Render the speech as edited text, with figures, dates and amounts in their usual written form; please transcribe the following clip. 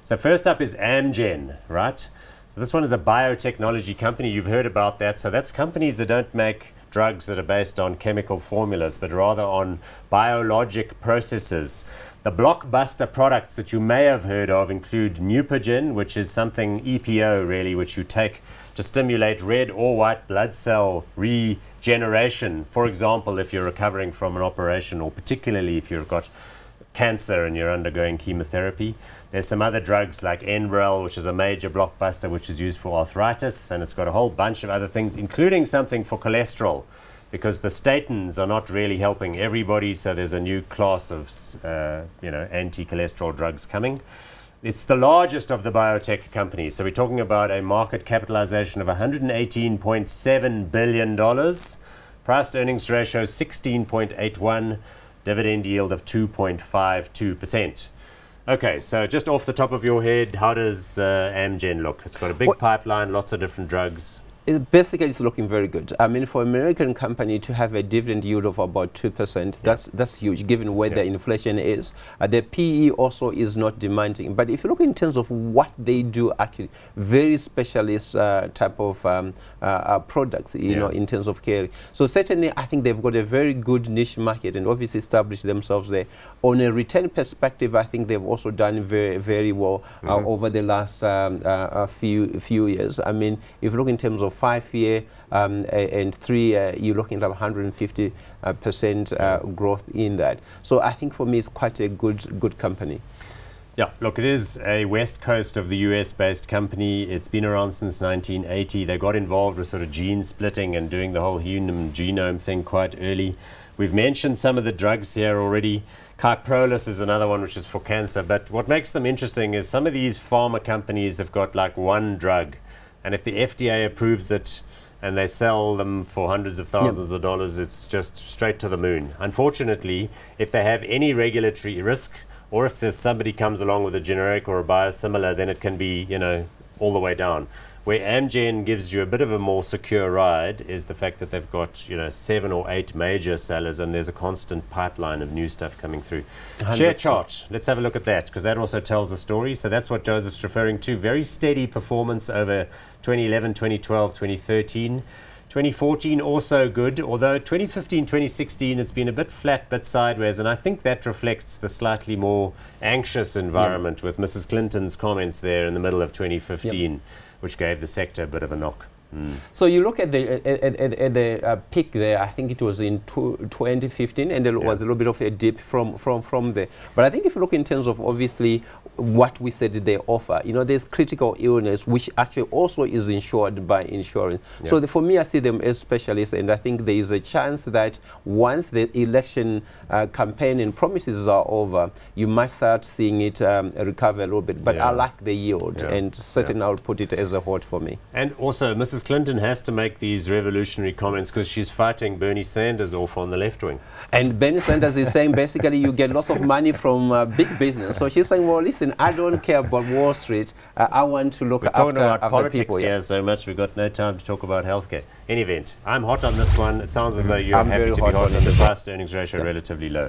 So first up is Amgen, right? So this one is a biotechnology company. You've heard about that. So that's companies that don't make drugs that are based on chemical formulas, but rather on biologic processes. The blockbuster products that you may have heard of include Neupogen, which is something EPO really, which you take to stimulate red or white blood cell regeneration. For example, if you're recovering from an operation, or particularly if you've got cancer and you're undergoing chemotherapy. There's some other drugs like Enbrel, which is a major blockbuster, which is used for arthritis, and it's got a whole bunch of other things, including something for cholesterol, because the statins are not really helping everybody, so there's a new class of anti-cholesterol drugs coming. It's the largest of the biotech companies, so we're talking about a market capitalization of $118.7 billion, price to earnings ratio 16.81, dividend yield of 2.52%. Okay, so just off the top of your head, how does Amgen look? It's got a big pipeline, lots of different drugs. Basically, it's looking very good. I mean, for an American company to have a dividend yield of about 2%, that's huge, given where the inflation is. The PE also is not demanding. But if you look in terms of what they do, actually, very specialist type of products, you know, in terms of care. So certainly, I think they've got a very good niche market and obviously established themselves there. On a return perspective, I think they've also done very, very well over the last few years. I mean, if you look in terms of 5-year and 3-year, you're looking at 150% growth in that. So I think for me, it's quite a good company. Yeah, look, it is a west coast of the US-based company. It's been around since 1980. They got involved with sort of gene splitting and doing the whole human genome thing quite early. We've mentioned some of the drugs here already. Kyprolis is another one which is for cancer. But what makes them interesting is some of these pharma companies have got like one drug. And if the FDA approves it and they sell them for hundreds of thousands of dollars, it's just straight to the moon. Unfortunately, if they have any regulatory risk, or if there's somebody comes along with a generic or a biosimilar, then it can be, you know, all the way down. Where Amgen gives you a bit of a more secure ride is the fact that they've got, you know, 7 or 8 major sellers, and there's a constant pipeline of new stuff coming through. 100%. Share chart, let's have a look at that, because that also tells a story. So that's what Joseph's referring to. Very steady performance over 2011, 2012, 2013. 2014 also good, although 2015, 2016 it's been a bit flat, bit sideways, and I think that reflects the slightly more anxious environment with Mrs. Clinton's comments there in the middle of 2015, which gave the sector a bit of a knock. So you look at the peak there, I think it was in 2015, and there was a little bit of a dip from there. But I think if you look in terms of obviously what we said they offer, you know, there's critical illness, which actually also is insured by insurance. So for me, I see them as specialists, and I think there is a chance that once the election campaign and promises are over, you might start seeing it recover a little bit. But I like the yield, and certainly I'll put it as a hold for me. And also, Mrs. Clinton has to make these revolutionary comments because she's fighting Bernie Sanders off on the left wing. And Bernie Sanders is saying basically you get lots of money from big business. So she's saying, well, listen, I don't care about Wall Street. I want to look after people. We're talking about politics here so much, we've got no time to talk about healthcare. In any event, I'm hot on this one. It sounds as though you're happy to be hot, and the price to earnings ratio relatively low.